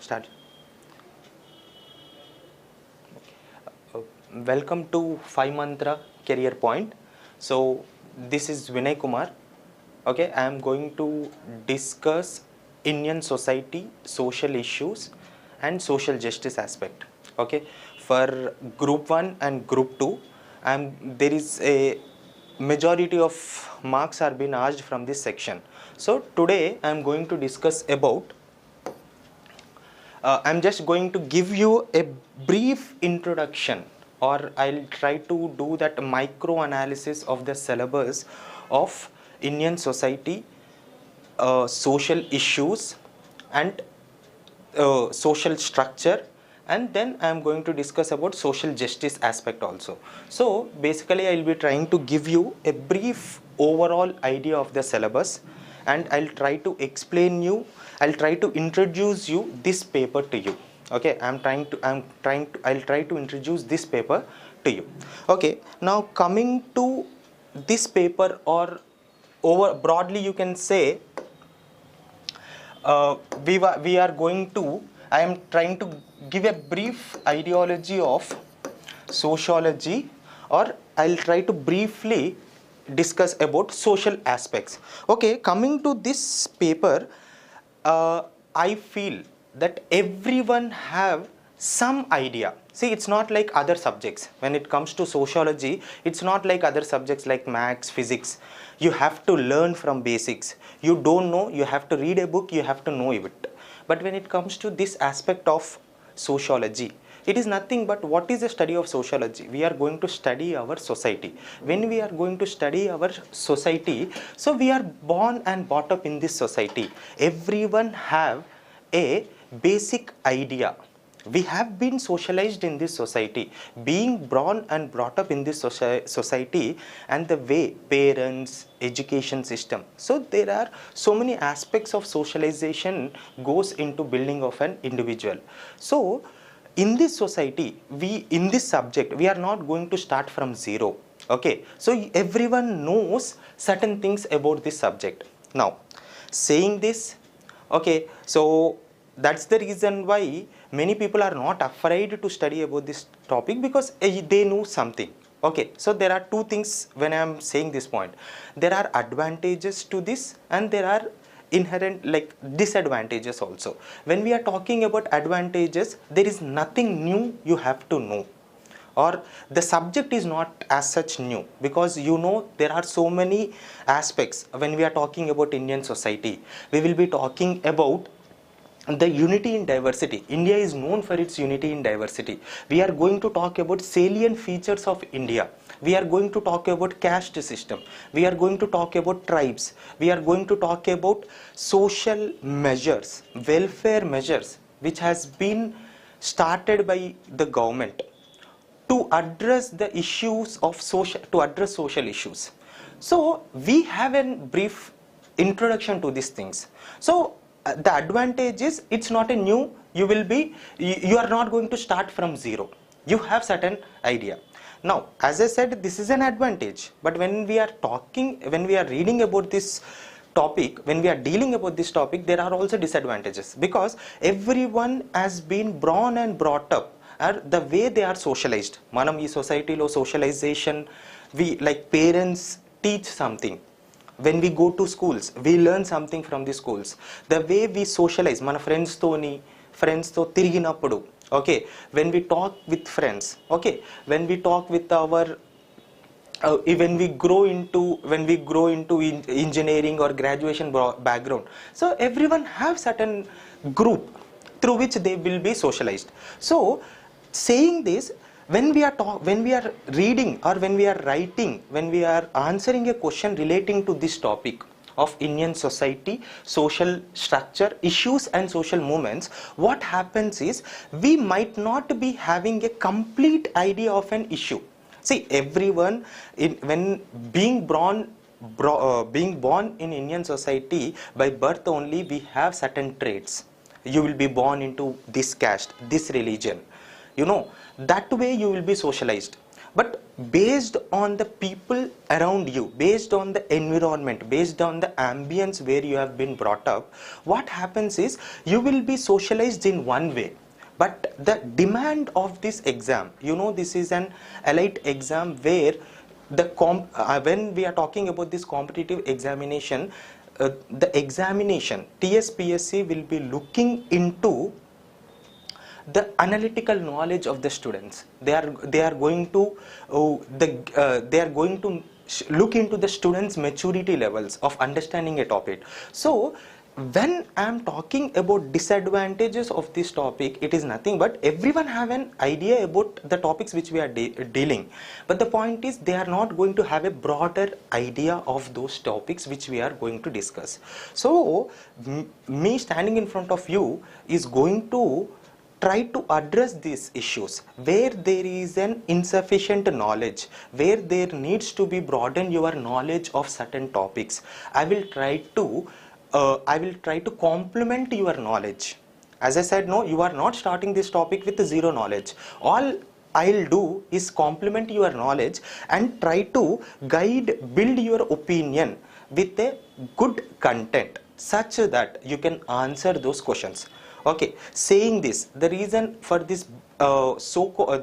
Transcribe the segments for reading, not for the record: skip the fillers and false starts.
Start. Welcome to 5 Mantra Career Point. So this is Vinay Kumar. Okay, I am going to discuss Indian society, social issues and social justice aspect. Okay, for group 1 and group 2, there is a majority of marks are being asked from this section. So today I am going to discuss about I'm just going to give you a brief introduction, or I'll try to do that micro analysis of the syllabus of Indian society, social issues and social structure, and then I am going to discuss about social justice aspect also. So basically I will be trying to give you a brief overall idea of the syllabus, and I'll try to introduce you this paper to you. Okay, I'll try to introduce this paper to you. Okay, now coming to this paper, or over broadly you can say, I am trying to give a brief ideology of sociology, or I'll try to briefly discuss about social aspects. Okay, coming to this paper, I feel that everyone have some idea. See, it's not like other subjects. When it comes to sociology, it's not like other subjects like maths, physics. You have to learn from basics. You don't know, you have to read a book, you have to know it. But when it comes to this aspect of sociology, it is nothing but what is the study of sociology? We are going to study our society. When we are going to study our society, so we are born and brought up in this society. Everyone have a basic idea. We have been socialized in this society, being born and brought up in this society, and the way parents, education system. So there are so many aspects of socialization goes into building of an individual. So in this society, in this subject, we are not going to start from zero. Okay, so everyone knows certain things about this subject. Now, saying this, okay, so that's the reason why many people are not afraid to study about this topic, because they know something. Okay, so there are two things when I am saying this point. There are advantages to this, and there are inherent like disadvantages also. When we are talking about advantages, there is nothing new you have to know, or the subject is not as such new, because you know there are so many aspects. When we are talking about Indian society, we will be talking about the unity in diversity. India is known for its unity in diversity. We are going to talk about salient features of India. We are going to talk about caste system. We are going to talk about tribes. We are going to talk about social measures, welfare measures, which has been started by the government to address the issues of social issues. So we have a brief introduction to these things. So the advantage is, it's not a new, you are not going to start from zero. You have certain idea. Now, as I said, this is an advantage, but when we are reading about this topic, when we are dealing about this topic, there are also disadvantages, because everyone has been born and brought up, or the way they are socialized. Manam ee society lo socialization, we like parents teach something. When we go to schools, we learn something from the schools. The way we socialize, mana friends to tiriginappudu, okay, when we talk with friends, okay, when we talk with our when we grow into engineering or graduation background, so everyone have certain group through which they will be socialized. So saying this, when we are reading or when we are writing, when we are answering a question relating to this topic of Indian society, social structure, issues and social movements, what happens is we might not be having a complete idea of an issue. See, everyone when being born in Indian society, by birth only we have certain traits. You will be born into this caste, this religion, you know, that way you will be socialized. But based on the people around you, based on the environment, based on the ambience where you have been brought up, what happens is you will be socialized in one way. But the demand of this exam, you know, this is an elite exam where when we are talking about this competitive examination, the examination TSPSC will be looking into the analytical knowledge of the students. They are going to look into the students' maturity levels of understanding a topic. So when I am talking about disadvantages of this topic, it is nothing but everyone have an idea about the topics which we are dealing, but the point is they are not going to have a broader idea of those topics which we are going to discuss. So me standing in front of you is going to try to address these issues where there is an insufficient knowledge, where there needs to be broaden your knowledge of certain topics. I will try to complement your knowledge. As I said, no, you are not starting this topic with zero knowledge. All I'll do is complement your knowledge and try to build your opinion with a good content such that you can answer those questions. Okay, saying this, the reason for this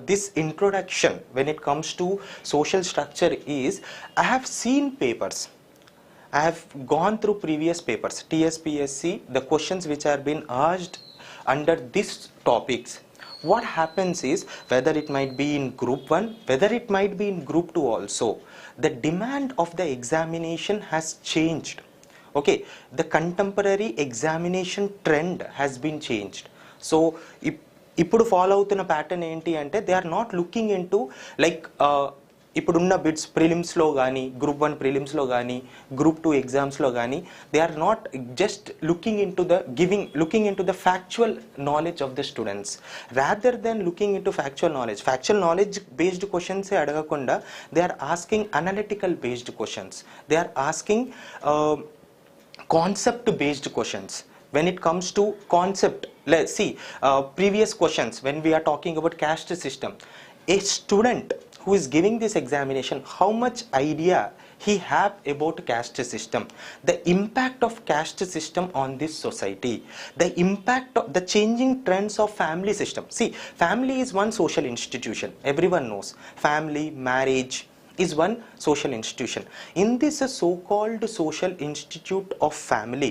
this introduction when it comes to social structure is I have seen papers, I have gone through previous papers, TSPSC, the questions which are being asked under these topics. What happens is, whether it might be in group 1, whether it might be in group 2 also, the demand of the examination has changed. Okay, the contemporary examination trend has been changed. So ఇప్పుడు follow అవుతున్న pattern ఏంటి అంటే, they are not looking in to like ఇప్పుడున్న bits ప్రిలిమ్స్లో కానీ, group 1 ప్రిలిమ్స్లో కానీ, group 2 ఎగ్జామ్స్లో కానీ, they are not just looking in to the factual knowledge of the students, rather than looking in to factual knowledge based క్వశ్చన్సే అడగకుండా they are asking analytical based questions, they are asking concept based questions. When it comes to concept, let's see previous questions. When we are talking about caste system, a student who is giving this examination, how much idea he have about caste system, the impact of caste system on this society, the impact of the changing trends of family system. See, family is one social institution, everyone knows. Family, marriage is one social institution. In this so-called social institute of family,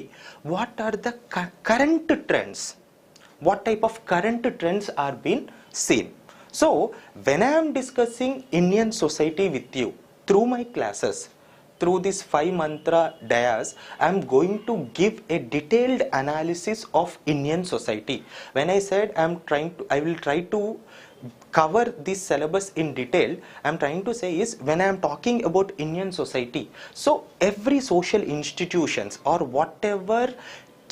what are the current trends? What type of current trends are being seen? So when I am discussing Indian society with you through my classes, through this 5 mantra dayas, I am going to give a detailed analysis of Indian society. When I said I will try to cover this syllabus in detail, I am trying to say is, when I am talking about Indian society, so every social institutions or whatever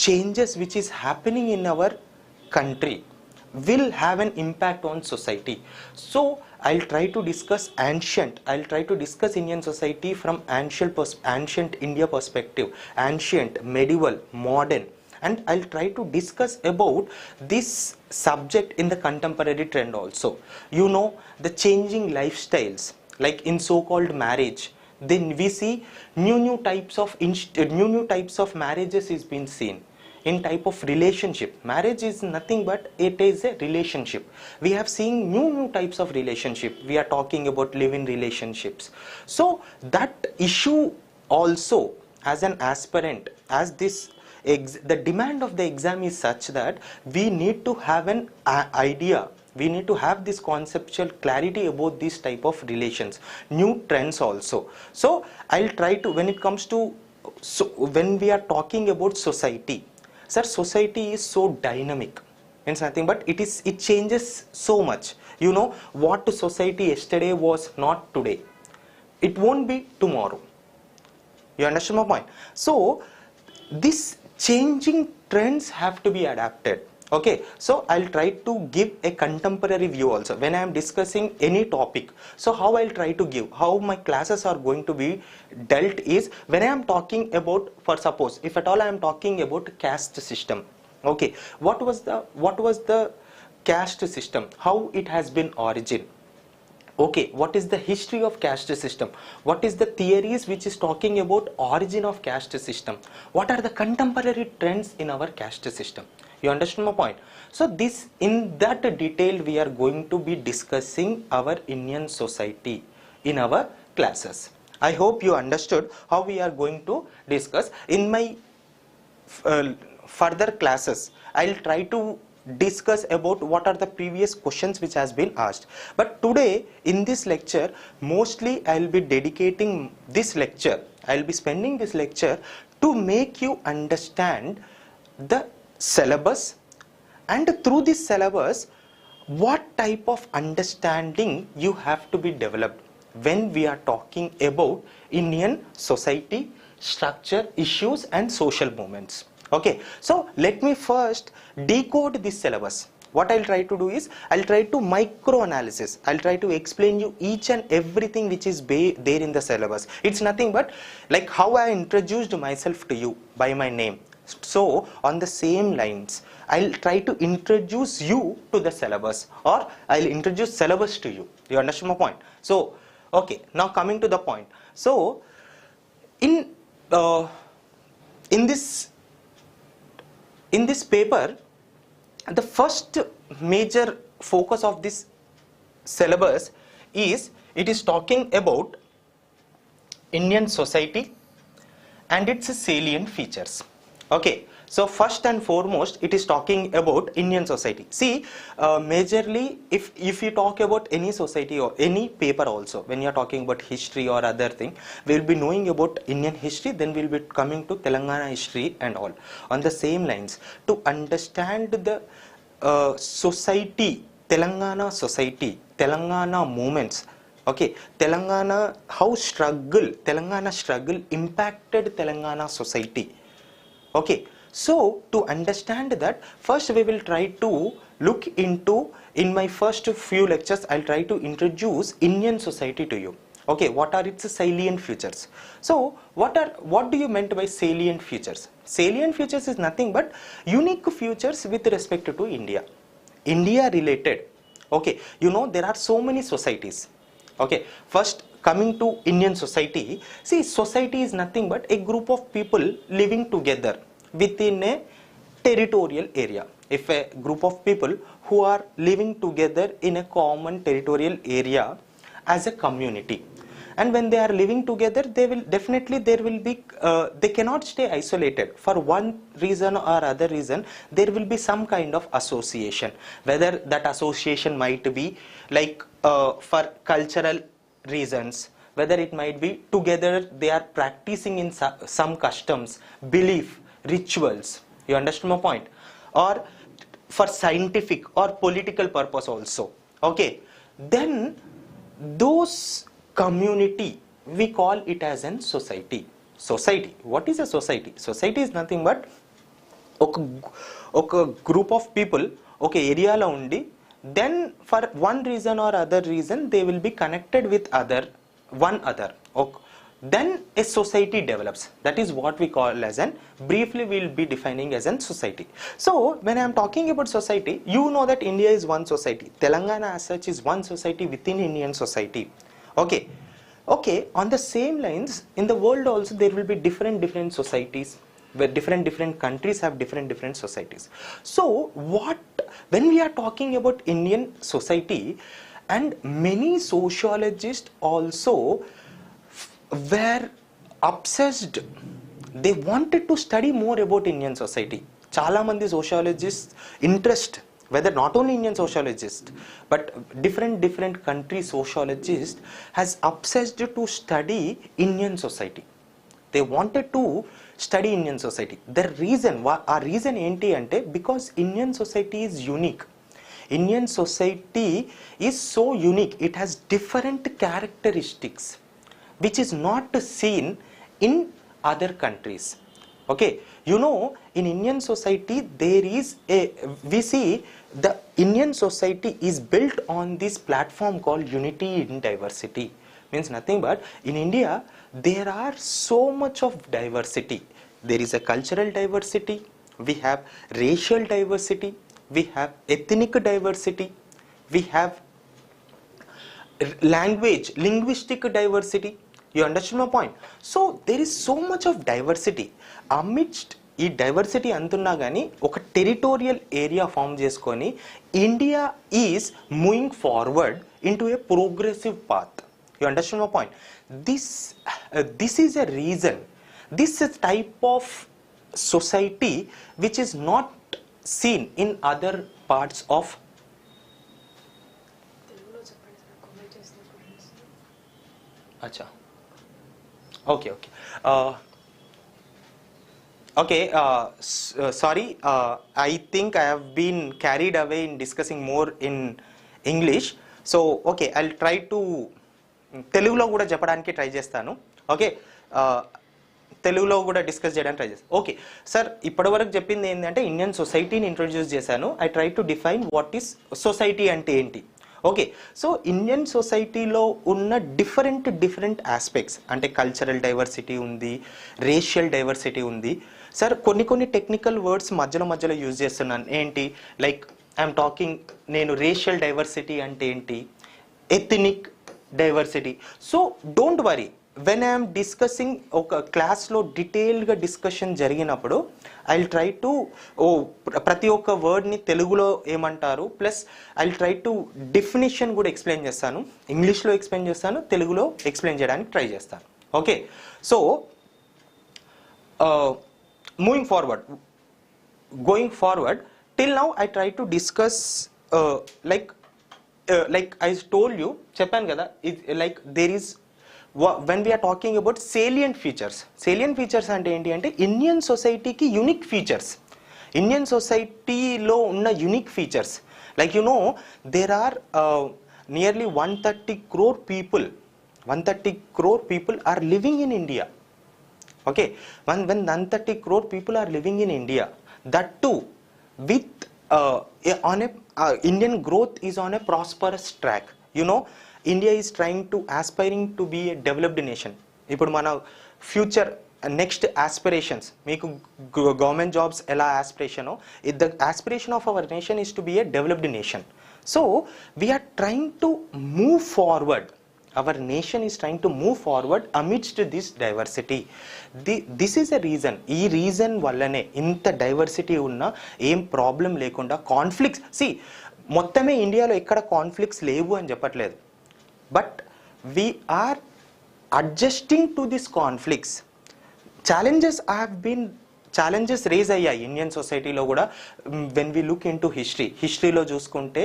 changes which is happening in our country will have an impact on society. So I'll try to discuss Indian society from ancient India perspective, ancient, medieval, modern, and I'll try to discuss about this subject in the contemporary trend also. You know, the changing lifestyles, like in so-called marriage, then we see new types of marriages is being seen. In type of relationship, marriage is nothing but it is a relationship. We have seen new types of relationship. We are talking about live-in relationships. So that issue also, as an aspirant, as this the demand of the exam is such that we need to have an idea We need to have this conceptual clarity about this type of relations, new trends also. So I'll try to, when it comes to, so when we are talking about society, sir, society is so dynamic. Means nothing but it changes so much. You know, what society yesterday was not today. It won't be tomorrow. You understand my point? So these changing trends have to be adapted. Okay, so I'll try to give a contemporary view also when I am discussing any topic. So how I'll try to give, how my classes are going to be dealt is, when I am talking about, for suppose, if at all I am talking about caste system. Okay, what was the caste system? How it has been origin? Okay, what is the history of caste system? What is the theories which is talking about origin of caste system? What are the contemporary trends in our caste system? You understand my point? So this, in that detail, we are going to be discussing our Indian society in our classes. I hope you understood how we are going to discuss. In my further classes, I'll try to discuss about what are the previous questions which has been asked. But today in this lecture, mostly I'll be dedicating this lecture, I'll be spending this lecture to make you understand the syllabus, and through this syllabus what type of understanding you have to be developed when we are talking about Indian society, structure, issues and social movements. Okay, so let me first decode this syllabus. What I'll try to do is, I'll try to micro-analysis. I'll try to explain you each and everything which is there in the syllabus. It's nothing but like how I introduced myself to you by my name. So on the same lines, I'll try to introduce you to the syllabus, or I'll introduce syllabus to you. You understand my point? So, okay, now coming to the point. So, in this paper, the first major focus of this syllabus is, it is talking about Indian society and its salient features. Okay, so first and foremost, it is talking about Indian society. See, majorly, if you talk about any society or any paper also, when you are talking about history or other thing, we will be knowing about Indian history, then we will be coming to Telangana history and all. On the same lines, to understand the society, Telangana movements, okay, Telangana struggle impacted Telangana society. Okay, so to understand that, first we will try to look into, in my first few lectures, I'll try to introduce Indian society to you. Okay, what are its salient features? So what do you meant by salient features? Salient features is nothing but unique features with respect to India related. Okay, you know, there are so many societies. Okay, first coming to Indian society, see, society is nothing but a group of people living together within a territorial area. If a group of people who are living together in a common territorial area as a community, and when they are living together, they will definitely, there will be they cannot stay isolated. For one reason or other reason, there will be some kind of association, whether that association might be like for cultural reasons, whether it might be together they are practicing in some customs, belief, rituals. You understand my point? Or for scientific or political purpose also. Okay, then those community, we call it as an society. Society, what is a society? Society is nothing but a group of people, okay, area la undi, then for one reason or other reason they will be connected with one other. Okay. Then a society develops. That is what we call as an, briefly we will be defining as an society. So when I am talking about society, you know that India is one society. Telangana as such is one society within Indian society. Okay. Okay, on the same lines, in the world also there will be different societies, where different countries have different societies. So when we are talking about Indian society, and many sociologists also were obsessed, they wanted to study more about Indian society. Chala mandi sociologists interest whether not only Indian sociologists, but different country sociologists has obsessed to study Indian society. They wanted to study Indian society. The reason, our reason enti ante, because Indian society is unique. Indian society is so unique. It has different characteristics which is not seen in other countries. Okay, you know, in Indian society there is we see the Indian society is built on this platform called unity in diversity. Means nothing but in India there are so much of diversity. There is a cultural diversity, we have racial diversity, we have ethnic diversity, we have linguistic diversity. You understand my point? So there is so much of diversity. Amidst ఈ diversity అంటున్నా కానీ ఒక territorial area form చేసుకొని India is moving forward into a progressive path. You understand my point? This is a reason, this type of society which is not seen in other parts of. అచ్చా, okay okay okay, sorry, I think I have been carried away in discussing more in English, so okay, I'll try to తెలుగులో కూడా చెప్పడానికి try చేస్తాను. Okay, తెలుగులో కూడా discuss చేయడానికి try చేస్తాను. Okay sir, ఇప్పటివరకు చెప్పింది ఏంటంటే ఇండియన్ సొసైటీని ఇంట్రొడ్యూస్ చేశాను. I try to define what is society అంటే ఏంటి. ఓకే, సో ఇండియన్ సొసైటీలో ఉన్న డిఫరెంట్ ఆస్పెక్ట్స్ అంటే కల్చరల్ డైవర్సిటీ ఉంది, రేషియల్ డైవర్సిటీ ఉంది. సార్ కొన్ని టెక్నికల్ వర్డ్స్ మధ్యలో యూజ్ చేస్తున్నాను. ఏంటి, లైక్ ఐఎమ్ టాకింగ్, నేను రేషియల్ డైవర్సిటీ అంటే ఏంటి, ethnic diversity. So don't worry, when I'm discussing ఒక క్లాస్లో డీటెయిల్డ్గా డిస్కషన్ జరిగినప్పుడు ఐ విల్ ట్రై టు ప్రతి ఒక్క వర్డ్ని తెలుగులో ఏమంటారు, plus I will try to definition కూడా ఎక్స్ప్లెయిన్ చేస్తాను. ఇంగ్లీష్లో ఎక్స్ప్లెయిన్ చేస్తాను, తెలుగులో ఎక్స్ప్లెయిన్ చేయడానికి ట్రై చేస్తాను. Okay, so moving forward, going forward, till now I try to discuss like I told you, చెప్పాను కదా, like there is, when we are talking about salient features అంటే ఏంటి అంటే ఇండియన్ సొసైటీకి యూనిక్ ఫీచర్స్, ఇండియన్ సొసైటీలో ఉన్న unique features. Like you know, there are nearly 130 crore people are living in India. Okay, when 130 crore people are living in India, that too with Indian growth is on a prosperous track. You know, India is trying to aspiring to be a developed nation. ఇప్పుడు మన future next aspirations, మీకు government jobs ఎలా ఆస్పిరేషనో, the aspiration of our nation is to be a developed nation. So we are trying to move forward. Our nation is trying to move forward amidst this diversity. This is a reason. ఈ reason వల్లనే ఇంత diversity ఉన్నా ఏం problem లేకుండా conflicts, C మొత్తమే ఇండియాలో ఎక్కడ conflicts లేవు అని చెప్పట్లేదు, but we are adjusting to this conflicts. Challenges raise అయ్యాయి ఇండియన్ సొసైటీలో కూడా. When we look into హిస్టరీలో చూసుకుంటే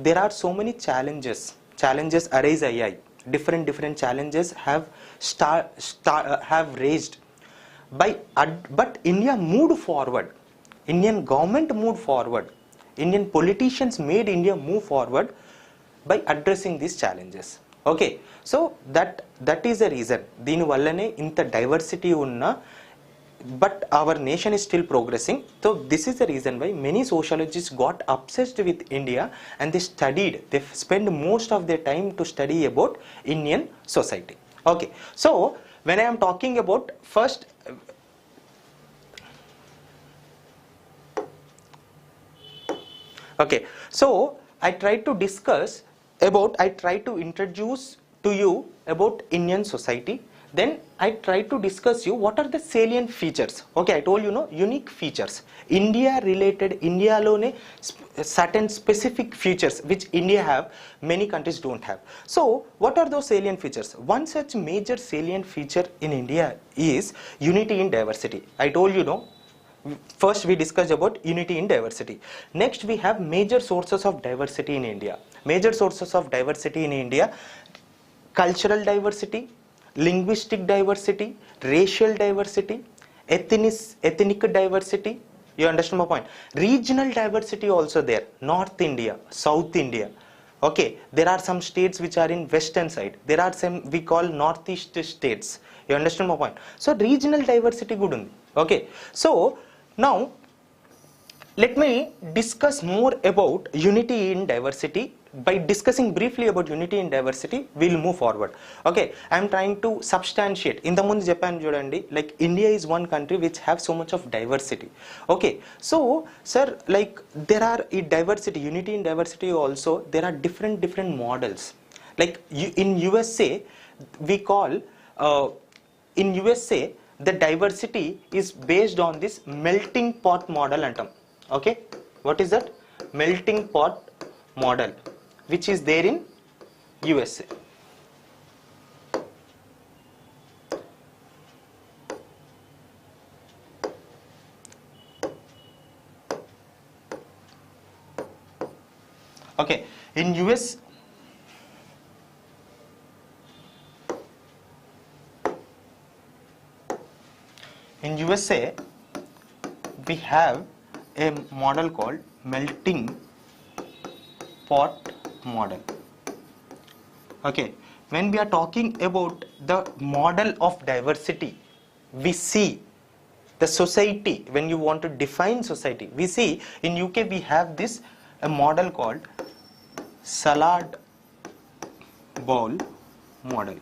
there are so many challenges arise అయ్యాయి. different challenges have raised but India moved forward. Indian government moved forward. Indian politicians made India move forward by addressing these challenges. Okay, so that is the reason. Dini vallane inta diversity unna but our nation is still progressing. So this is the reason why many sociologists got obsessed with India and they spend most of their time to study about Indian society. Okay, so when I am talking about first, okay, so I try to introduce to you about Indian society. Then I try to discuss you what are the salient features. Okay, I told you, no, unique features. India related, India lone certain specific features which India have, many countries don't have. So what are those salient features? One such major salient feature in India is unity in diversity. I told you, no, First we discussed about unity in diversity. Next we have major sources of diversity in India. Major sources of diversity in India: cultural diversity, linguistic diversity, racial diversity, ethnic diversity. You understand my point? Regional diversity also there. North India, South India. Okay, there are some states which are in western side. There are some we call northeast states. You understand my point? So regional diversity good undi. Okay, so now let me discuss more about unity in diversity. By discussing briefly about unity in diversity, we will move forward. Okay, I am trying to substantiate. In the mundu Japan jodandi, like India is one country which have so much of diversity. Okay, so sir, like there are diversity, unity in diversity also, there are different models. Like in USA, we call, in USA, the diversity is based on this melting pot model antam. Okay, what is that? Melting pot model, which is there in USA. Okay, in USA, we have a model called melting pot model. Okay, when we are talking about the model of diversity, we see the society. When you want to define society, we see in UK we have this a model called salad bowl model.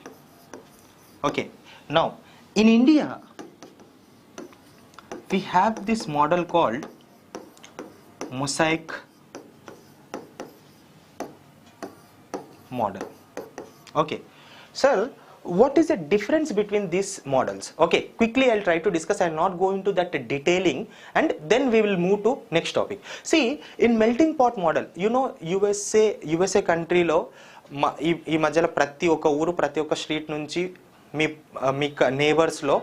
Okay, now in India we have this model called mosaic model. Okay, sir, what is the difference between these models? Okay, quickly I'll try to discuss. I'll not go into that detailing, and then we will move to next topic. See, in melting pot model, you know, USA country lo ఈ మధ్యలో ప్రతి ఒక్క ఊరు ప్రతి ఒక్క street నుంచి మీ నేబర్స్లో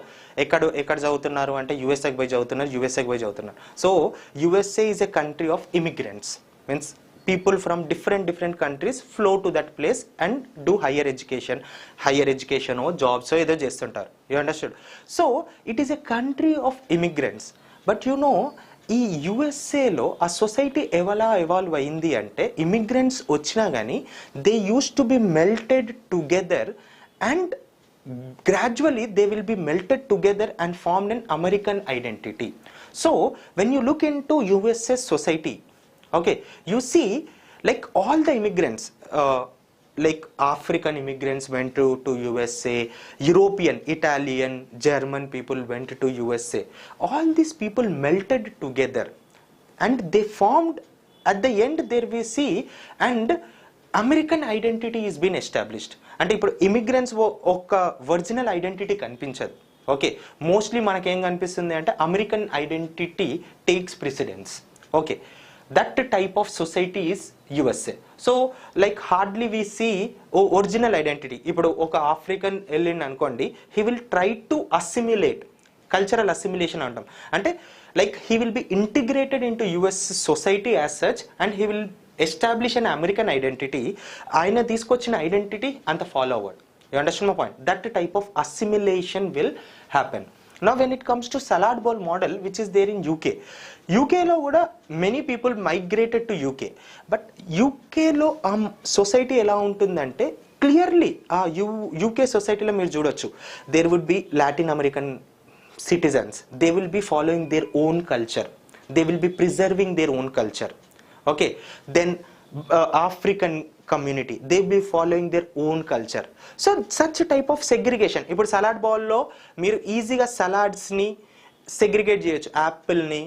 ఎక్కడ చదువుతున్నారు అంటే యూఎస్ఏకి పోయి చదువుతున్నారు. So USA is a country of immigrants. Means people from different countries flow to that place and do higher education or jobs so edo chestuntaru. You understood? So it is a country of immigrants. But you know, ఈ యుఎస్ఏలో ఆ society evolve అయింది అంటే immigrants వచ్చినా కానీ they use to be melted together and gradually they will be melted together and formed an American identity. So when you look into USA society, okay, you see like all the immigrants, like African immigrants went to USA, European, Italian, German people went to USA. All these people melted together and they formed, at the end there we see, and American identity is been established. అంటే ఇప్పుడు immigrants ఒక original identity కనిపించదు. Okay, mostly మనకేం కనిపిస్తుంది అంటే American identity takes precedence. Okay, that type of society is USA. So like hardly we see original identity. ఇప్పుడు ఒక African వెళ్ళిండి అనుకోండి, he will try to assimilate, cultural assimilation అంటాం. అంటే like he will be integrated into US society as such and he will establish an American identity. ఆయన తీసుకొచ్చిన identity అంత follow అవ్వడు. You understand my point? That type of assimilation will happen. Now when it comes to salad bowl model, which is there in UK లో కూడా many people migrated to UK. But UK లో society ఎలా ఉంటుందంటే clearly UK సొసైటీలో మీరు చూడొచ్చు, there would be Latin American citizens. They will be following their own culture. They will be preserving their own culture. Okay, then African community, they will be following their own culture. So such a type of segregation. ఇప్పుడు salad బౌల్లో మీరు ఈజీగా సలాడ్స్ని segregate చేయొచ్చు. యాపిల్ని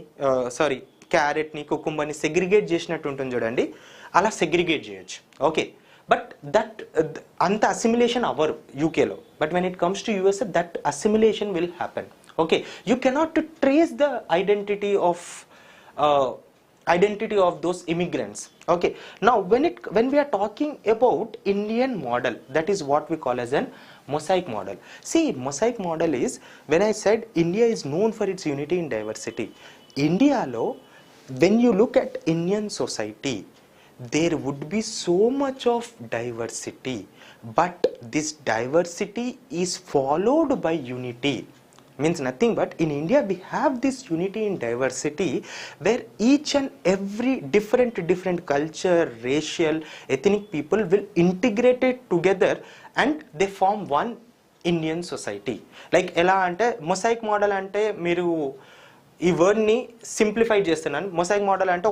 క్యారెట్ని కుకుంబర్ని segregate చేసినట్టు ఉంటుంది చూడండి, అలా సెగ్రిగేట్ చేయొచ్చు. ఓకే, బట్ దట్ అంత అసిమిలేషన్ అవ్వరు యూకేలో. But when it comes to USA that assimilation will happen. Okay, you cannot trace the identity of those immigrants. Okay, now when we are talking about Indian model, that is what we call as an mosaic model. See, mosaic model is, when I said India is known for its unity in diversity, ఇండియాలో when you look at Indian society, there would be so much of diversity, but this diversity is followed by unity. Means nothing but in India we have this unity in diversity, where each and every different culture, racial, ethnic people will integrate it together and they form one Indian society. Like ఎలా అంటే mosaic model అంటే మీరు ఈ వర్డ్ని simplify చేస్తున్నాను. Mosaic model అంటే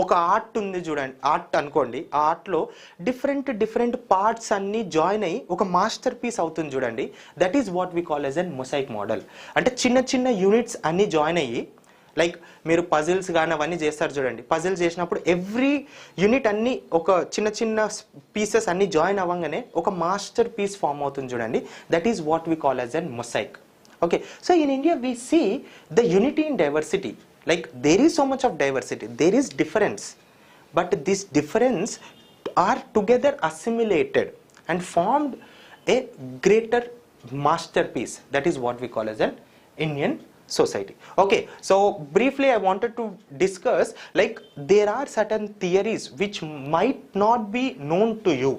ఒక art ఉంది చూడండి, ఆర్ట్ అనుకోండి. ఆ ఆర్ట్లో డిఫరెంట్ పార్ట్స్ అన్నీ జాయిన్ అయ్యి ఒక మాస్టర్ పీస్ అవుతుంది చూడండి. That is what we call as an mosaic model. అంటే చిన్న యూనిట్స్ అన్నీ జాయిన్ అయ్యి, లైక్ మీరు పజిల్స్ కానీ అవన్నీ చేస్తారు చూడండి. పజిల్స్ చేసినప్పుడు ఎవ్రీ యూనిట్ అన్నీ ఒక చిన్న పీసెస్ అన్నీ జాయిన్ అవ్వగానే ఒక మాస్టర్ పీస్ ఫామ్ అవుతుంది చూడండి. That is what we call as an mosaic. Okay, so in India we see the unity in diversity. Like there is so much of diversity, there is difference, but this difference are together assimilated and formed a greater masterpiece. That is what we call as an Indian society. Okay, so briefly I wanted to discuss, like there are certain theories which might not be known to you.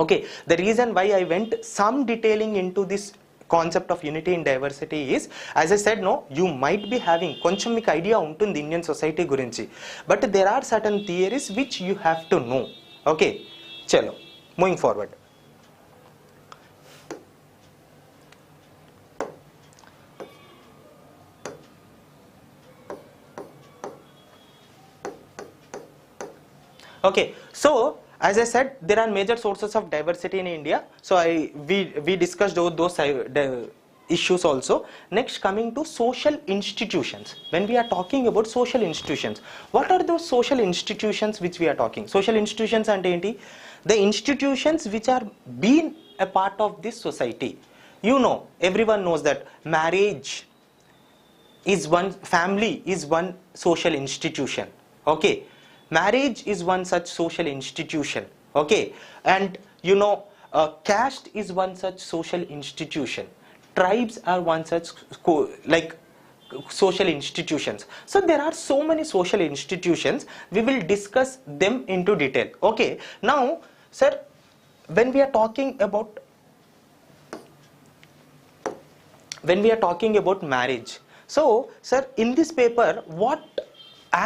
Okay, the reason why I went some detailing into this concept of unity in diversity is, as I said, no, you might be having కొంచెం మీకు idea ఉంటుంది Indian society గురించి, but there are certain theories which you have to know. Okay, చలో moving forward. Okay, so as I said, there are major sources of diversity in India. So we discussed those issues also. Next, coming to social institutions. When we are talking about social institutions, what are those social institutions which we are talking? Social institutions and enti? The institutions which are been a part of this society. You know, everyone knows that marriage is one, family is one social institution. Okay, marriage is one such social institution. Okay, and you know, caste is one such social institution. Tribes are one such like social institutions. So there are so many social institutions. We will discuss them into detail. Okay, now sir, when we are talking about marriage, so sir, in this paper what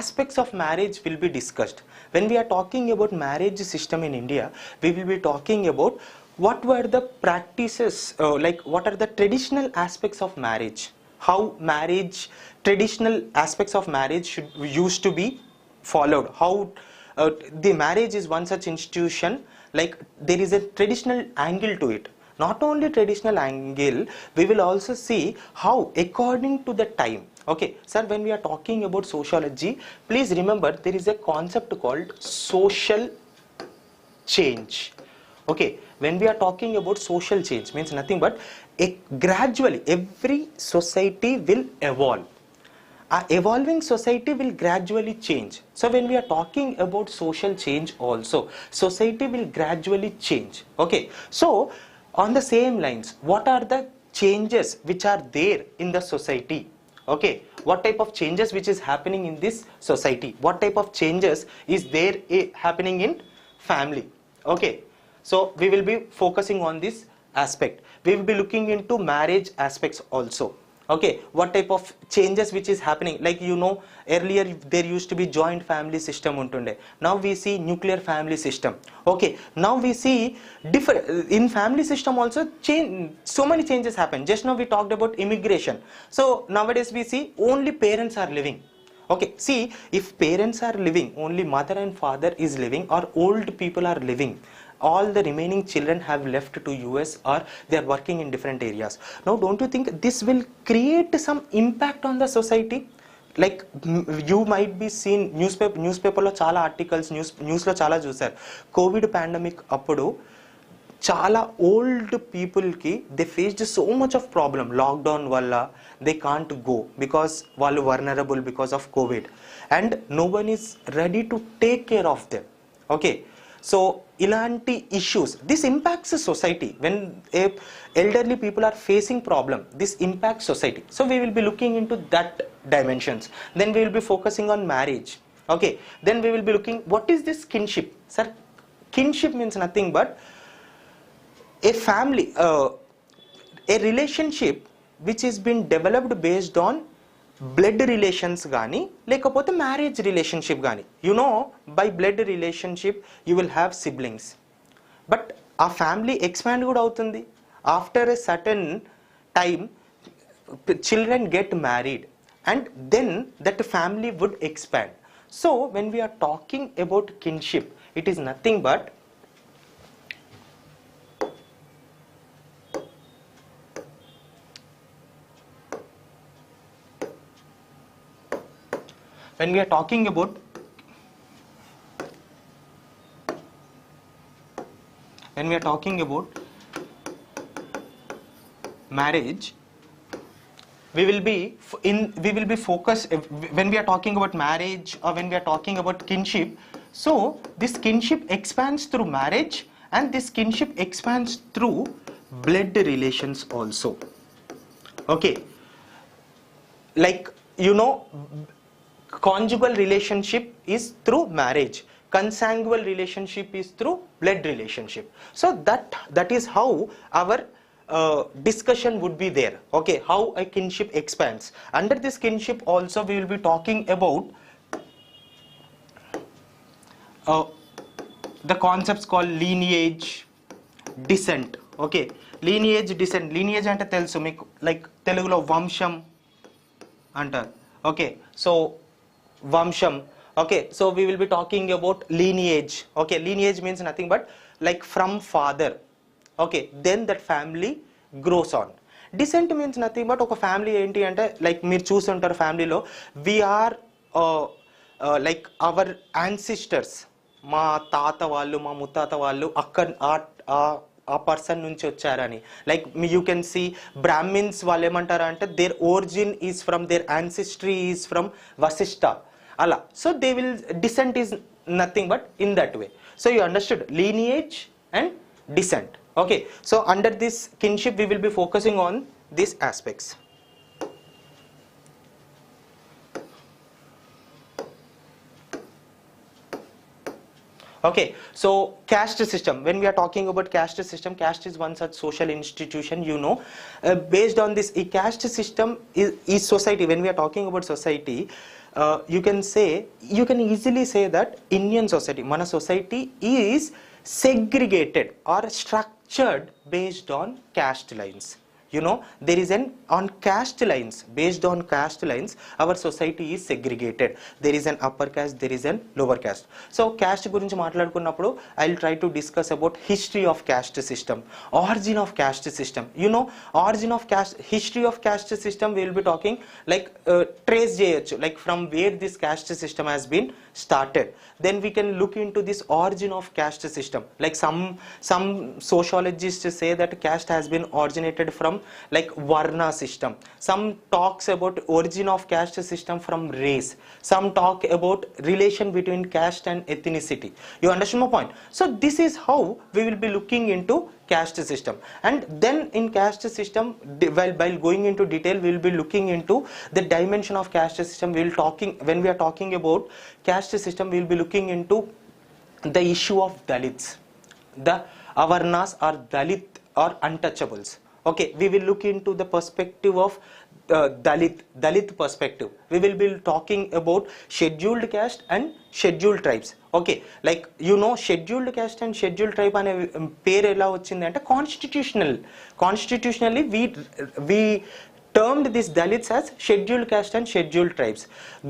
aspects of marriage will be discussed? When we are talking about marriage system in India, we will be talking about what were the practices, like what are the traditional aspects of marriage, how marriage, traditional aspects of marriage used to be followed, how the marriage is one such institution, like there is a traditional angle to it. Not only traditional angle, we will also see how according to the time. Okay, sir, when we are talking about sociology, please remember there is a concept called social change. Okay, when we are talking about social change, means nothing but gradually every society will evolve. Our evolving society will gradually change. So when we are talking about social change also, society will gradually change. Okay, so on the same lines, what are the changes which are there in the society? Okay, what type of changes which is happening in this society, what type of changes is there happening in family? Okay, so we will be focusing on this aspect. We will be looking into marriage aspects also. Okay, what type of changes which is happening, like you know, earlier there used to be joint family system untunde, now we see nuclear family system. Okay, now we see different in family system also change, so many changes happen. Just now we talked about immigration, so nowadays we see only parents are living. Okay, see, if parents are living, only mother and father is living, or old people are living, all the remaining children have left to US or they are working in different areas. Now don't you think this will create some impact on the society? Like you might be seen newspaper lo chala articles, news lo chala chusaru. COVID pandemic appudu chala old people ki they faced so much of problem. Lockdown valla they can't go because vallu vulnerable because of COVID, and no one is ready to take care of them. Okay, so ఇలాంటి issues, this impacts society. When elderly people are facing problem, this impacts society. So we will be looking into that dimensions. Then we will be focusing on marriage. Okay, then we will be looking what is this kinship. Sir, kinship means nothing but a family, a relationship which is been developed based on blood relations గానీ లేకపోతే marriage relationship కానీ. You know, by blood relationship you will have siblings, but ఆ family expand కూడా అవుతుంది. After a certain time children get married and then that family would expand. So when we are talking about kinship, it is nothing but when we are talking about marriage, we will be focused when we are talking about marriage or when we are talking about kinship. So this kinship expands through marriage and this kinship expands through blood relations also. Okay, like you know, conjugal relationship is through marriage, consangual relationship is through blood relationship. So that is how our discussion would be there. Okay, how a kinship expands. Under this kinship also we will be talking about the concepts called lineage, descent. Okay, lineage, descent. Lineage ante telusu meeku, like telugulo vansham antaru. Okay, so vansham. Okay, so we will be talking about lineage. Okay, lineage means nothing but like from father. Okay, then that family grows on. Descent means nothing but oka family enti ante like meer chustuntaru family lo we are like our ancestors, మా తాత వాళ్ళు మా ముత్తాత వాళ్ళు అక్కడ ఆ person నుంచి వచ్చారని. Like you can see Brahmins వాళ్ళు ఏమంటారు అంటే their origin is from their ancestry is from Vashishtha అలా. So they will descent is nothing but in that way. So you understood lineage and descent. Okay, so under this kinship we will be focusing on these aspects. Okay, so caste system. When we are talking about caste system, caste is one such social institution, you know. Based on this, a caste system is society. When we are talking about society, you can easily say that Indian society, mana society is segregated or structured based on caste lines. You know, there is on caste lines, based on caste lines our society is segregated. There is an upper caste, there is an lower caste. So caste gurinchi maatladukunnappudu I will try to discuss about history of caste system, origin of caste system. You know, origin of caste, history of caste system we will be talking like trace cheyochu, like from where this caste system has been started. Then we can look into this origin of caste system. Like some sociologists say that caste has been originated from like varna system. Some talks about origin of caste system from race. Some talk about relation between caste and ethnicity. You understand my point? So this is how we will be looking into caste system. And then in caste system, while going into detail, we will be looking into the dimension of caste system. When we are talking about caste system, we will be looking into the issue of Dalits, the Avarnas or Dalit or untouchables. Okay, we will look into the perspective of Dalit perspective. We will be talking about scheduled caste and scheduled tribes. Okay, like you know, scheduled caste and scheduled tribe ane పేరు ఎలా వచ్చింది అంటే constitutionally we termed these Dalits as scheduled caste and scheduled tribes.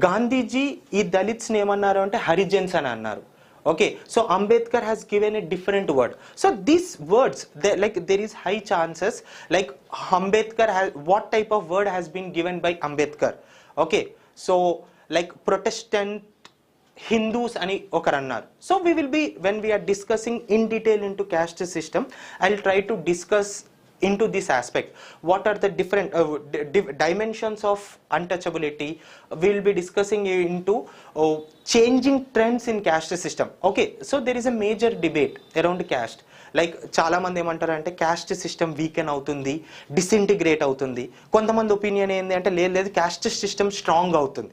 Gandhiji ఈ Dalits ని ఏమన్నారు అంటే Harijans అని అన్నారు. Okay, so Ambedkar has given a different word. So these words, there is high chances like Ambedkar what type of word has been given by Ambedkar. Okay, so like Protestant Hindus ani okaru annaru. So we will be, when we are discussing in detail into caste system, I will try to discuss into this aspect. What are the different dimensions of untouchability? We will be discussing into changing trends in caste system. Okay, so there is a major debate around caste. Like చాలా మంది ఏమంటారు అంటే caste system weaken అవుతుంది, disintegrate అవుతుంది. కొంతమంది opinion ఏంటి అంటే లేదు క్యాస్ట్ సిస్టమ్ స్ట్రాంగ్ అవుతుంది.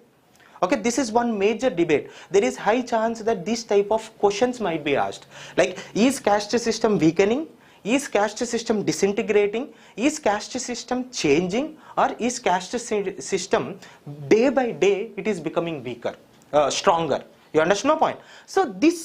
Okay, this is one major debate. There is high chance that this type of questions might be asked. Like, is caste system weakening? Is caste system disintegrating? Is caste system changing? Or is caste system day by day it is becoming weaker, stronger? You understand my point? So this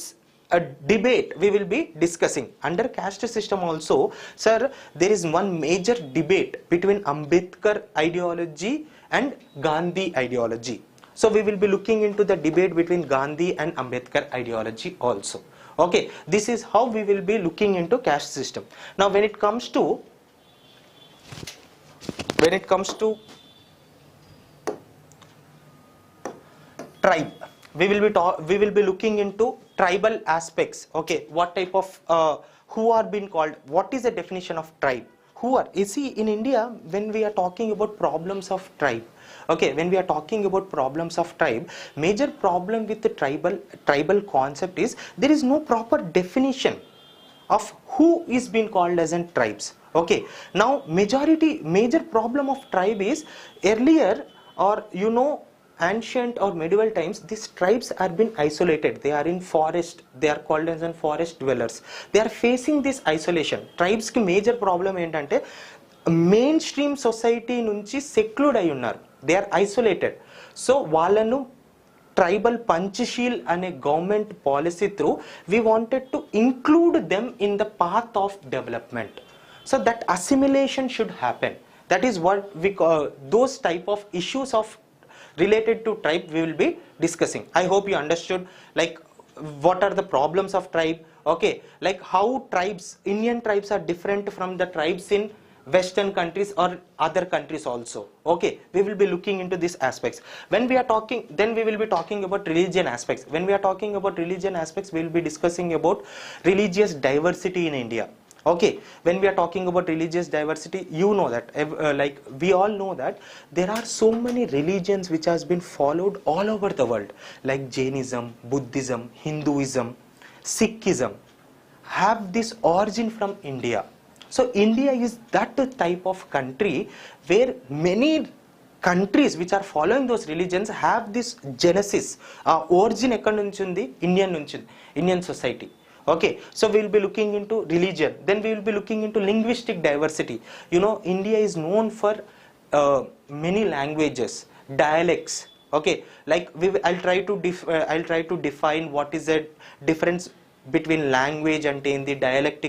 debate we will be discussing. Under caste system also, sir, there is one major debate between Ambedkar ideology and Gandhi ideology. So we will be looking into the debate between Gandhi and Ambedkar ideology also. Okay, this is how we will be looking into caste system. Now when it comes to tribe, we will be looking into tribal aspects. Okay, what type of who are being called, what is the definition of tribe? Who are, you see, in India, when we are talking about problems of tribe, okay, when we are talking about problems of tribe, major problem with the tribal concept is there is no proper definition of who is being called as in tribes. Okay, now major problem of tribe is earlier, or you know, ancient or medieval times, these tribes are been isolated. They are in forest, they are called as in forest dwellers. They are facing this isolation. Tribes ki major problem ఏంటంటే mainstream society నుంచి seclude అయి ఉన్నారు. They are isolated. So వాళ్ళను tribal Panchsheel అనే government policy through we wanted to include them in the path of development. So that assimilation should happen. That is what we those type of issues of related to tribe we will be discussing. I hope you understood, like, what are the problems of tribe. Okay, like how tribes, Indian tribes are different from the tribes in western countries or other countries also. Okay, we will be looking into these aspects. When we are talking, then we will be talking about religion aspects. When we are talking about religion aspects, we will be discussing about religious diversity in India. Okay, when we are talking about religious diversity, you know that like we all know that there are so many religions which has been followed all over the world, like Jainism, Buddhism, Hinduism, Sikhism have this origin from India. So India is that type of country where many countries which are following those religions have this genesis, origin ekkadi nunchi undi, Indian society. Okay, so we will be looking into religion. Then we will be looking into linguistic diversity. You know, India is known for many languages, dialects. Okay, like I'll try to define what is the difference between language ante enti, dialect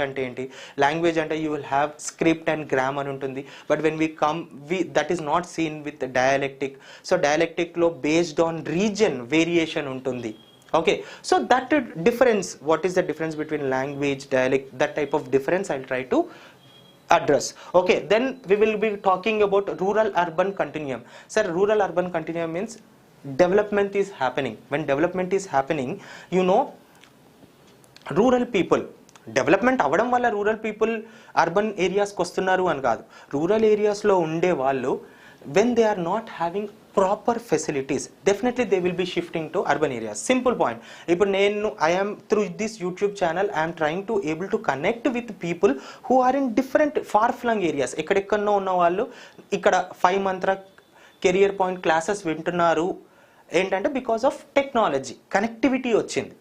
ante enti. Language ante you will have script and grammar untundi, but when that is not seen with the dialectic. So dialectic lo based on region variation untundi. Okay, so that difference, what is the difference between language, dialect, that type of difference I'll try to address. Okay, then we will be talking about rural urban continuum. Sir, rural urban continuum means development is happening. When development is happening, you know, rural people, development అవ్వడం వల్ల rural people urban ఏరియాస్కి వస్తున్నారు అని కాదు. Rural ఏరియాస్లో ఉండే వాళ్ళు when they are not having proper facilities, definitely they will be shifting to urban areas. Simple point. Ipudu nenu I am through this YouTube channel I am trying to able to connect with people who are in different far flung areas. Ekkadekkanno unna vallu ikkada 5 mantra career point classes vintunnaru ఏంటంటే because of technology, connectivity వచ్చింది.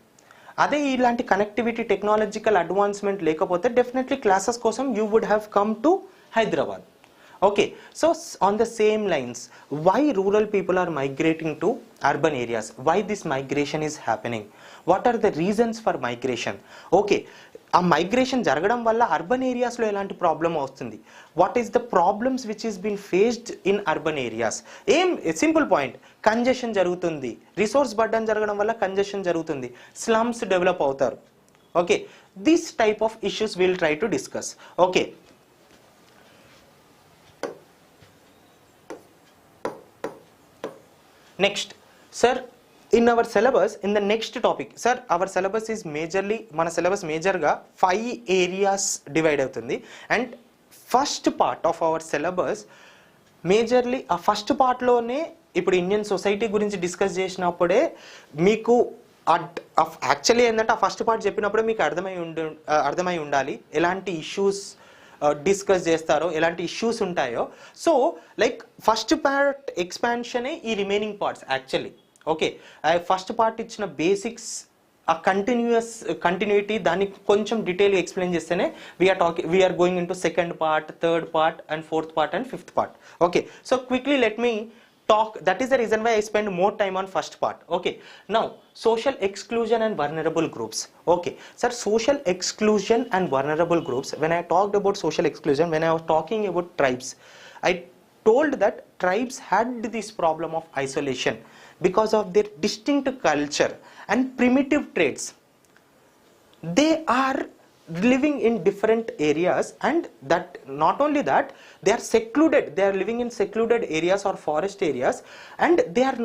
అదే ఇలాంటి connectivity, technological advancement లేకపోతే definitely classes కోసం you would have come to Hyderabad. Okay, so on the same lines, why rural people are migrating to urban areas? Why this migration is happening? What are the reasons for migration? Okay, ఆ migration జరగడం వల్ల urban ఏరియాస్లో ఎలాంటి problem వస్తుంది? What is the problems which is been faced in urban areas? Simple point, congestion జరుగుతుంది. Resource burden జరగడం వల్ల congestion జరుగుతుంది, స్లమ్స్ డెవలప్ అవుతారు. Okay, this type of issues will try to discuss. Okay, next sir, in our syllabus, in the next topic, sir, our syllabus is majorly, మన syllabus major గా 5 areas divide అవుతుంది. And first part of our syllabus majorly ఆ first పార్ట్లోనే ఇప్పుడు Indian society గురించి discuss చేసినప్పుడే మీకు actually ఏంటంటే ఆ ఫస్ట్ పార్ట్ చెప్పినప్పుడే మీకు అర్థమై ఉండాలి ఎలాంటి ఇష్యూస్ డిస్కస్ చేస్తారో, ఎలాంటి ఇష్యూస్ ఉంటాయో. సో లైక్ ఫస్ట్ పార్ట్ ఎక్స్పాన్షనే ఈ remaining parts actually. Okay, first part ఇచ్చిన బేసిక్స్, ఆ కంటిన్యూటీ దాన్ని కొంచెం డీటెయిల్గా ఎక్స్ప్లెయిన్ చేస్తేనే we are going into second part, third part and fourth part and fifth part. Okay, so quickly let me talk. That is the reason why I spend more time on first part. Okay, now social exclusion and vulnerable groups. Okay sir, social exclusion and vulnerable groups, when I talked about social exclusion, when I was talking about tribes, I told that tribes had this problem of isolation because of their distinct culture and primitive traits. They are living in different areas, and that not only that, they are secluded, they are living in secluded areas or forest areas, and they are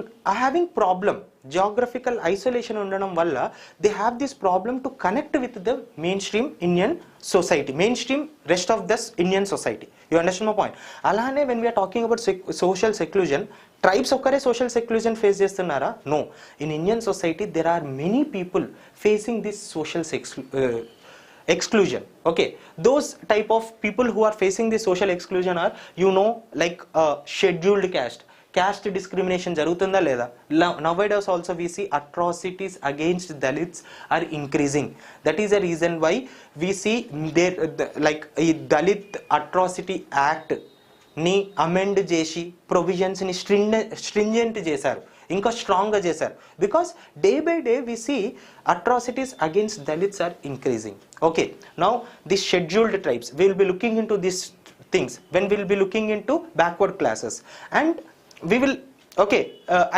having problem, geographical isolation undadam valla they have this problem to connect with the mainstream Indian society, mainstream rest of this Indian society. You understand my point? Alane when we are talking about social seclusion, tribes okkare social seclusion face chestunnara? No, in Indian society there are many people facing this social exclusion. Okay, those type of people who are facing the social exclusion are, you know, like scheduled caste discrimination jarugutunda leda. Nowadays also we see atrocities against Dalits are increasing. That is the reason why we see there like a Dalit Atrocity Act ni amend చేసి provisions ని stringent చేశారు, ఇంకా స్ట్రాంగ్గా చేశారు. Because day by day we see atrocities against Dalits are increasing. Okay, now this scheduled tribes, we will be looking into these things when we will be looking into backward classes, and we will, okay,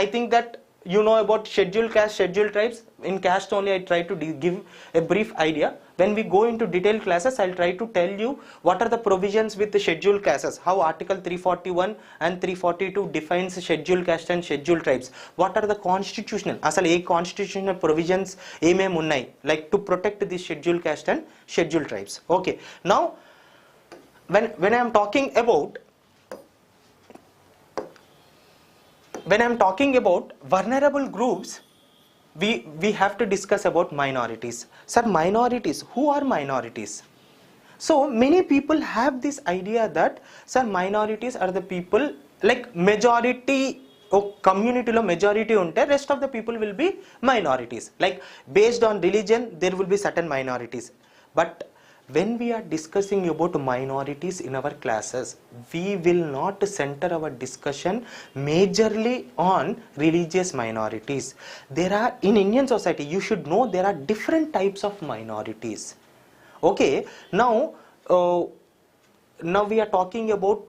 I think that you know about scheduled caste, scheduled tribes. In caste only I try to give a brief idea. When we go into detailed classes, I'll try to tell you what are the provisions with the scheduled castes, how article 341 and 342 defines scheduled caste and scheduled tribes, what are the constitutional, asal a constitutional provisions emem unnai like to protect the scheduled caste and scheduled tribes. Okay, now when I am talking about vulnerable groups, we have to discuss about minorities. Sir, minorities, who are minorities? So many people have this idea that, sir, minorities are the people like majority community lo majority unte rest of the people will be minorities, like based on religion there will be certain minorities. But when we are discussing about minorities in our classes, we will not center our discussion majorly on religious minorities. There are, in Indian society, you should know there are different types of minorities. Okay, now we are talking about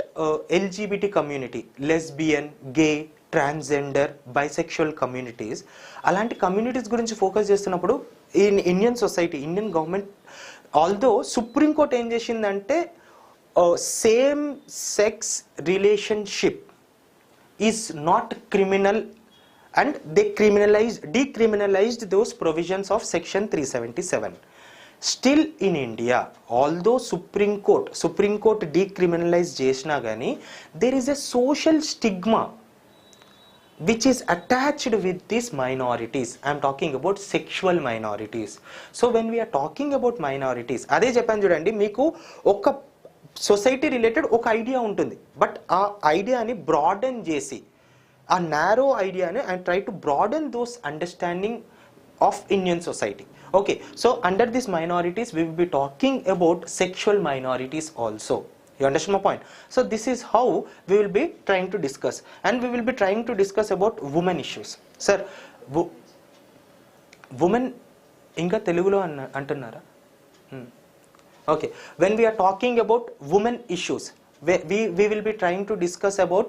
LGBT community, lesbian, gay, transgender, bisexual communities. Alanti communities gurinchi focus chestunnappudu in Indian society, Indian government, although Supreme Court ఏం చేసిందంటే same sex relationship is not criminal and they decriminalized those provisions of section 377. Still in India, although Supreme Court decriminalize చేసినా కానీ there is a social stigma which is attached with these minorities. I am talking about sexual minorities. So when we are talking about minorities, అదే చెప్పాను చూడండి, మీకు ఒక society related ఒక idea ఉంటుంది, but ఆ ఐడియాని బ్రాడన్ చేసి, ఆ నారో ఐడియాని I try to broaden those understanding of Indian society. Okay, so under these minorities we will be talking about sexual minorities also. You understand my point? So this is how we will be trying to discuss, and we will be trying to discuss about women issues. Sir, women inga telugulo antunnara? Okay, when we are talking about women issues, we will be trying to discuss about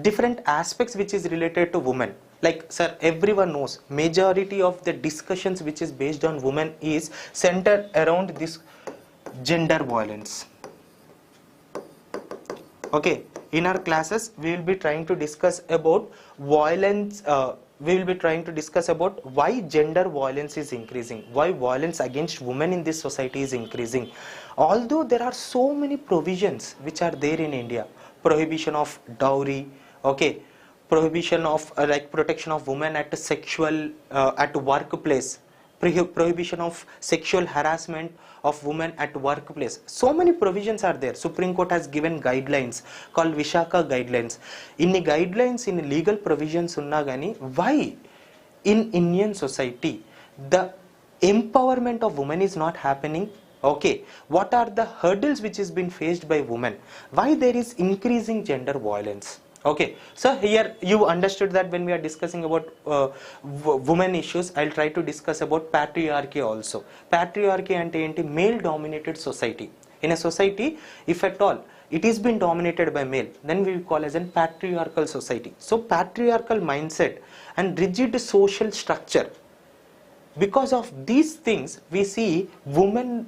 different aspects which is related to women. Like, sir, everyone knows majority of the discussions which is based on women is centered around this gender violence. Okay, in our classes we will be trying to discuss about violence, we will be trying to discuss about why gender violence is increasing, why violence against women in this society is increasing. Although there are so many provisions which are there in India, prohibition of dowry, okay, prohibition of like protection of women at sexual at workplace, prohibition of sexual harassment of women at workplace. So many provisions are there. Supreme Court has given guidelines called Vishaka guidelines. In the guidelines, in legal provisions unna gani, why in Indian society the empowerment of women is not happening? Okay, what are the hurdles which is been faced by women? Why there is increasing gender violence? Okay, so here you understood that when we are discussing about women issues, I'll try to discuss about patriarchy also. Patriarchy ante enti, male dominated society. In a society, if at all it is been dominated by male, then we will call as a patriarchal society. So patriarchal mindset and rigid social structure, because of these things we see women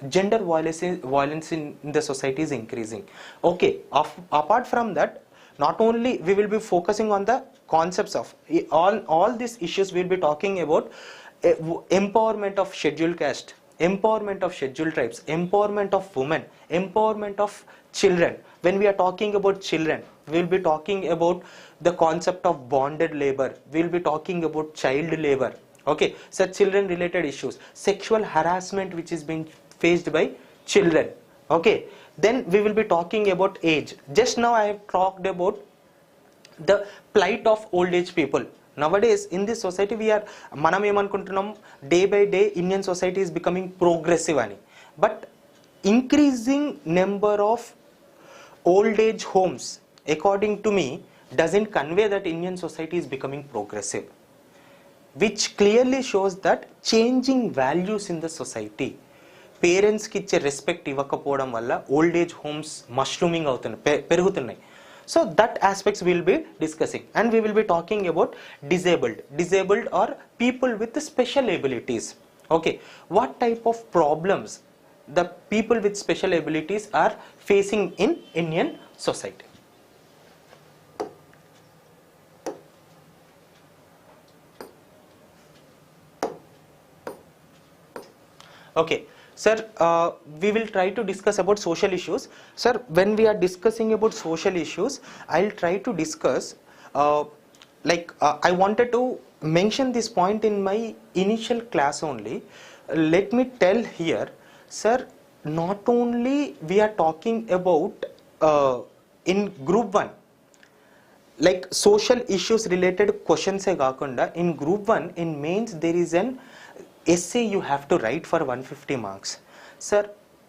gender violence in the society is increasing. Okay, apart from that, not only we will be focusing on the concepts of all these issues, we will be talking about empowerment of scheduled caste, empowerment of scheduled tribes, empowerment of women, empowerment of children. When we are talking about children, we will be talking about the concept of bonded labor, we will be talking about child labor, okay, such children related issues, sexual harassment which is being faced by children, okay. Then we will be talking about age. Just now I have talked about the plight of old age people. Nowadays in this society we are manam emanuntunam, day by day Indian society is becoming progressive ani, but increasing number of old age homes according to me doesn't convey that Indian society is becoming progressive, which clearly shows that changing values in the society. Parents కి ఇచ్చే respect ఇవ్వకపోవడం వల్ల old age homes mushrooming అవుతున్నాయి, పెరుగుతున్నాయి. So that aspects will be discussing and we will be talking about disabled or people with special abilities. Okay, what type of problems the people with special abilities are facing in Indian society. Okay, sir, we will try to discuss about social issues. Sir, when we are discussing about social issues, I'll try to discuss I wanted to mention this point in my initial class only. Let me tell here, sir, not only we are talking about in group 1 like social issues related questions e gaakunda, in group 1 in mains there is an essay you have to write for 150 marks. Sir,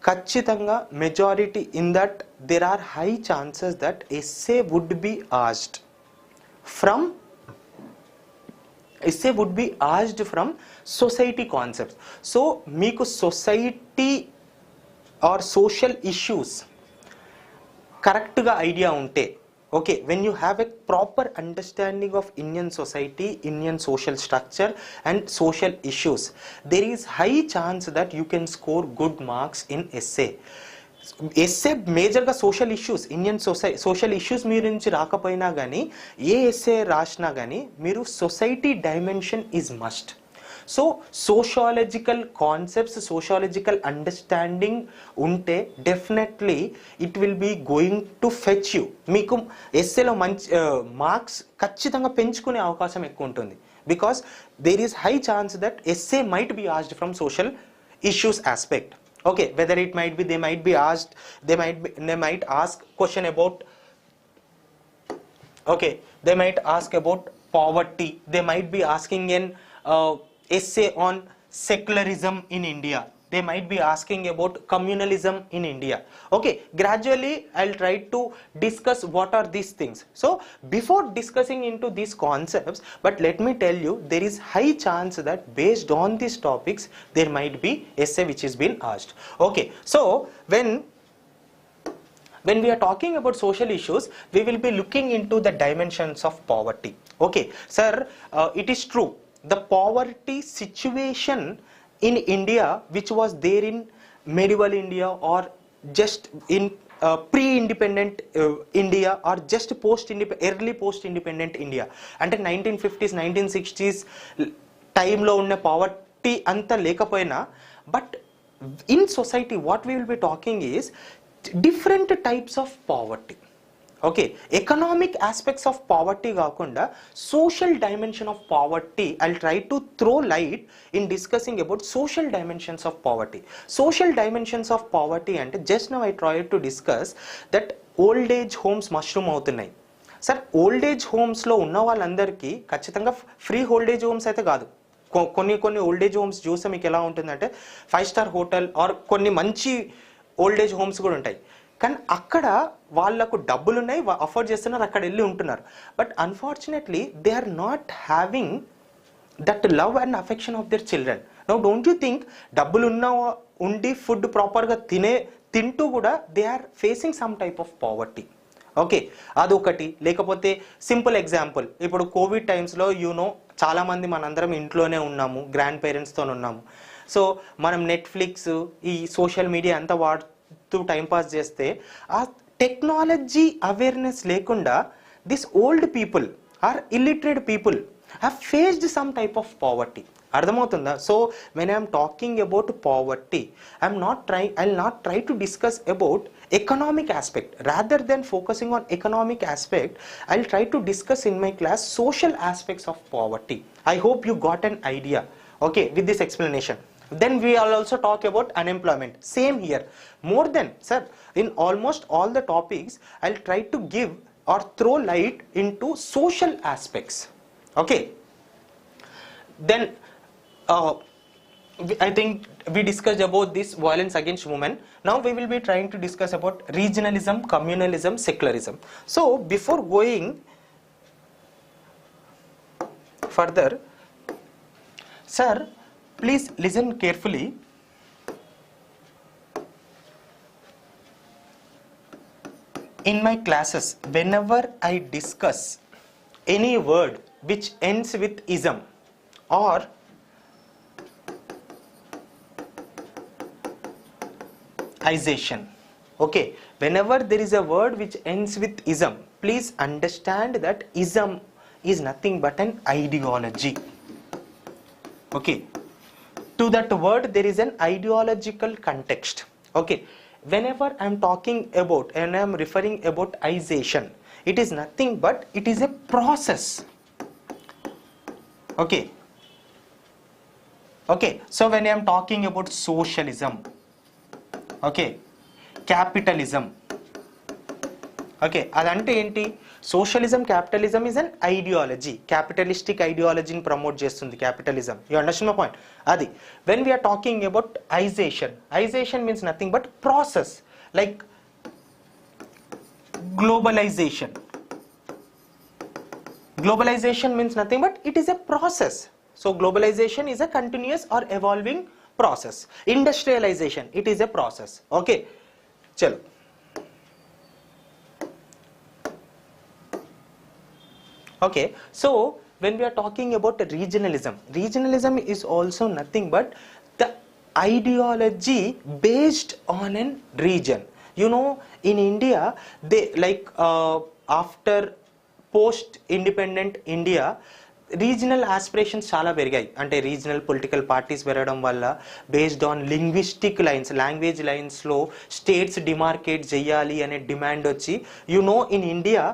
kachitanga majority in that there are high chances that essay would be asked from society concepts. So meeku society or social issues correct ga idea unte, okay, when you have a proper understanding of Indian society, Indian social structure and social issues, there is high chance that you can score good marks in essay. Essay major ga social issues, Indian social issues meer nunchi raakapoyina gani ఏ essay రాసినా gani మీరు society dimension is must. So sociological concepts, sociological understanding ఉంటే definitely it will be going to fetch you. మీకు ఎస్సేలో మంచి marks ఖచ్చితంగా పెంచుకునే అవకాశం ఎక్కువ ఉంటుంది. Because there is high chance that essay might be asked from social issues aspect. Okay, whether it might be, they might ask question about, okay, they might ask about poverty, they might be asking an essay on secularism in India, they might be asking about communalism in India. Okay, gradually I'll try to discuss what are these things. So before discussing into these concepts, but let me tell you, there is high chance that based on these topics there might be essay which is been asked. Okay, so when we are talking about social issues, we will be looking into the dimensions of poverty. Okay, sir, it is true, the poverty situation in India which was there in medieval India or just in pre-independent India or just early post-independent India. అంటే 1950s 1960s టైంలో ఉన్న poverty అంతా లేకపోయినా, but in society what we will be talking is different types of poverty. Okay, economic aspects of poverty కాకుండా social dimension of poverty I'll try to throw light in discussing about social dimensions of poverty. Social dimensions of poverty అంటే just now I try to discuss that old age homes mushroom అవుతున్నాయి. Sir, old age హోమ్స్లో ఉన్న వాళ్ళందరికీ ఖచ్చితంగా free old age homes అయితే కాదు. కొన్ని old age homes చూస్తే మీకు ఎలా ఉంటుందంటే 5-star హోటల్ ఆర్ కొన్ని మంచి ఓల్డ్ ఏజ్ హోమ్స్ కూడా ఉంటాయి. కానీ అక్కడ వాళ్ళకు డబ్బులు ఉన్నాయి, అఫోర్డ్ చేస్తున్నారు, అక్కడ వెళ్ళి ఉంటున్నారు. But unfortunately they are not having that love and affection of their children. Now don't you think డబ్బులు ఉండి ఫుడ్ ప్రాపర్గా తింటూ కూడా they are facing some type of poverty. Okay, అదొకటి. లేకపోతే సింపుల్ ఎగ్జాంపుల్, ఇప్పుడు కోవిడ్ టైమ్స్లో చాలామంది మనందరం ఇంట్లోనే ఉన్నాము, గ్రాండ్ పేరెంట్స్తో ఉన్నాము. సో మనం నెట్ఫ్లిక్స్, ఈ సోషల్ మీడియా అంతా వాడుతూ టైంపాస్ చేస్తే ఆ టెక్నాలజీ అవేర్నెస్ లేకుండా this old people are illiterate people have faced some type of poverty. అర్థమవుతుందా? So when I'm talking about poverty, I'll not try to discuss about economic aspect. Rather than focusing on economic aspect, I'll try to discuss in my class social aspects of poverty. I hope you got an idea, okay, with this explanation. Then we will also talk about unemployment. Same here. More than, sir, in almost all the topics, I'll try to give or throw light into social aspects. Okay. Then, I think we discussed about this violence against women. Now we will be trying to discuss about regionalism, communalism, secularism. So before going further, sir, please listen carefully. In my classes, whenever I discuss any word which ends with ism or isation, okay, whenever there is a word which ends with ism, please understand that ism is nothing but an ideology. Okay, to that word there is an ideological context. Okay, whenever I am talking about and I am referring about isation, it is nothing but it is a process. Okay, so when I am talking about socialism, okay, capitalism, okay, adante enti socialism, capitalism is an ideology, capitalistic ideology ni promote chestundi capitalism. You understand my point? Adi when we are talking about isation means nothing but process, like globalization means nothing but it is a process. So globalization is a continuous or evolving process. Industrialization, it is a process. Okay, chalo. Okay, so when we are talking about regionalism is also nothing but the ideology based on a region. In India, they after post independent India, regional aspirations చాలా పెరిగాయి. అంటే regional political parties పెరగడం వల్ల based on linguistic lines, language లైన్స్లో states demarcate చేయాలి అనే demand వచ్చి in India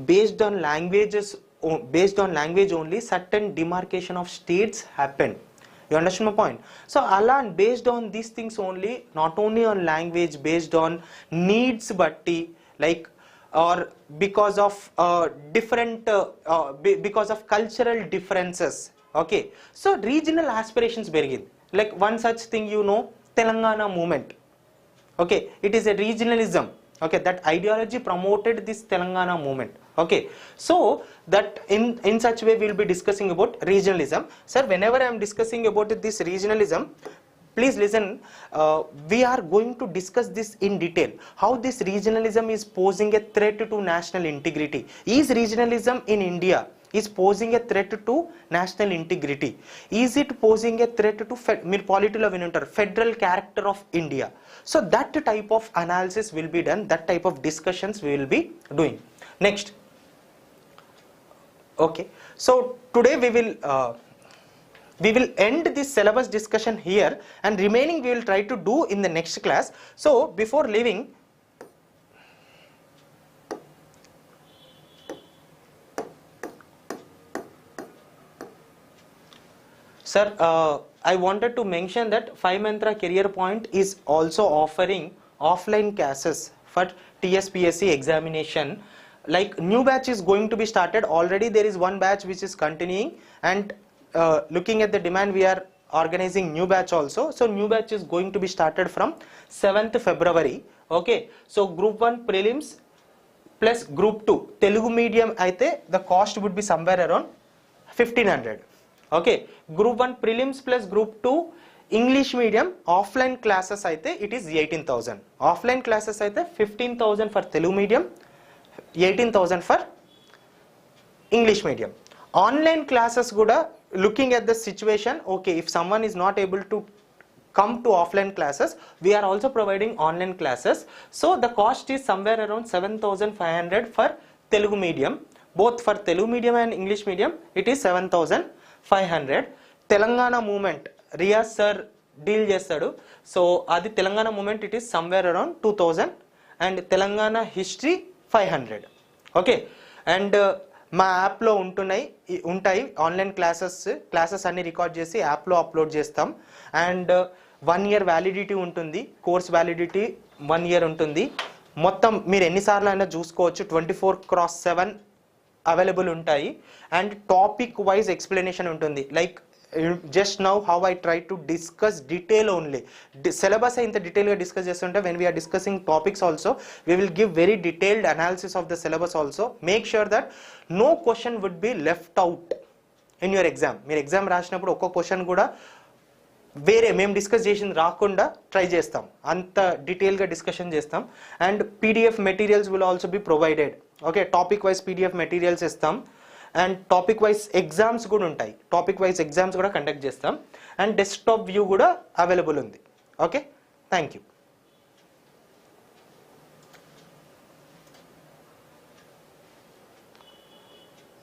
based on language only certain demarcation of states happened. You understand my point? So based on these things only, not only on language, based on needs batti, or because of because of cultural differences. Okay, so regional aspirations begin. One such thing, Telangana movement. Okay, it is a regionalism. Okay, that ideology promoted this Telangana movement. Okay, so that in such way we will be discussing about regionalism. Sir, whenever I am discussing about this regionalism, please listen, we are going to discuss this in detail, how this regionalism is posing a threat to national integrity. Is regionalism in India is posing a threat to national integrity? Is it posing a threat to మీరు పాలిటీలో వినుంటారు federal character of India? So that type of analysis will be done, that type of discussions we will be doing. Next, okay, so today we will end this syllabus discussion here, and remaining we will try to do in the next class. So before leaving, sir, I wanted to mention that 5 Mantra Career Point is also offering offline classes for TSPSC examination. Like new batch is going to be started. Already there is one batch which is continuing, and looking at the demand we are organizing new batch also. So new batch is going to be started from 7th February. Okay, so group 1 prelims plus group 2 Telugu medium aithe the cost would be somewhere around 1500. Okay, group 1 prelims plus group 2 English medium offline classes aithe it is 18,000. Offline classes aithe 15,000 for Telugu medium, 18,000 for English medium. Online classes kuda looking at the situation, okay, if someone is not able to come to offline classes, we are also providing online classes. So the cost is somewhere around 7,500 for Telugu medium. Both for Telugu medium and English medium it is 7,500. Telangana movement Riyaz sir deal chestadu, so adi Telangana movement it is somewhere around 2,000, and Telangana history 500. Okay, and మా యాప్లో ఉంటాయి online classes అన్ని record చేసి యాప్లో upload చేస్తాం. And 1 year validity ఉంటుంది, course validity 1 year ఉంటుంది. మొత్తం మీరు ఎన్నిసార్లు అయినా చూసుకోవచ్చు. 24/7 అవైలబుల్ ఉంటాయి. అండ్ టాపిక్ వైజ్ ఎక్స్ప్లెనేషన్ ఉంటుంది. Like just now how I try to discuss detail only. Syllabus ఇంత detail గా discuss చేస్తుంటే when we are discussing topics also we will give very detailed analysis of the syllabus also. Make sure that no question would be left out in your exam. మీరు exam రాసినప్పుడు ఒక్క question కూడా వేరే మేము discuss చేసింది రాకుండా try చేస్తాం, అంత డీటెయిల్గా డిస్కషన్ చేస్తాం. And PDF materials will also be provided. Okay, topic wise PDF materials ఇస్తాం. అండ్ టాపిక్ వైజ్ ఎగ్జామ్స్ కూడా ఉంటాయి, టాపిక్ వైజ్ ఎగ్జామ్స్ కూడా కండక్ట్ చేస్తాం. అండ్ డెస్క్టాప్ వ్యూ కూడా అవైలబుల్ ఉంది. Okay, thank you.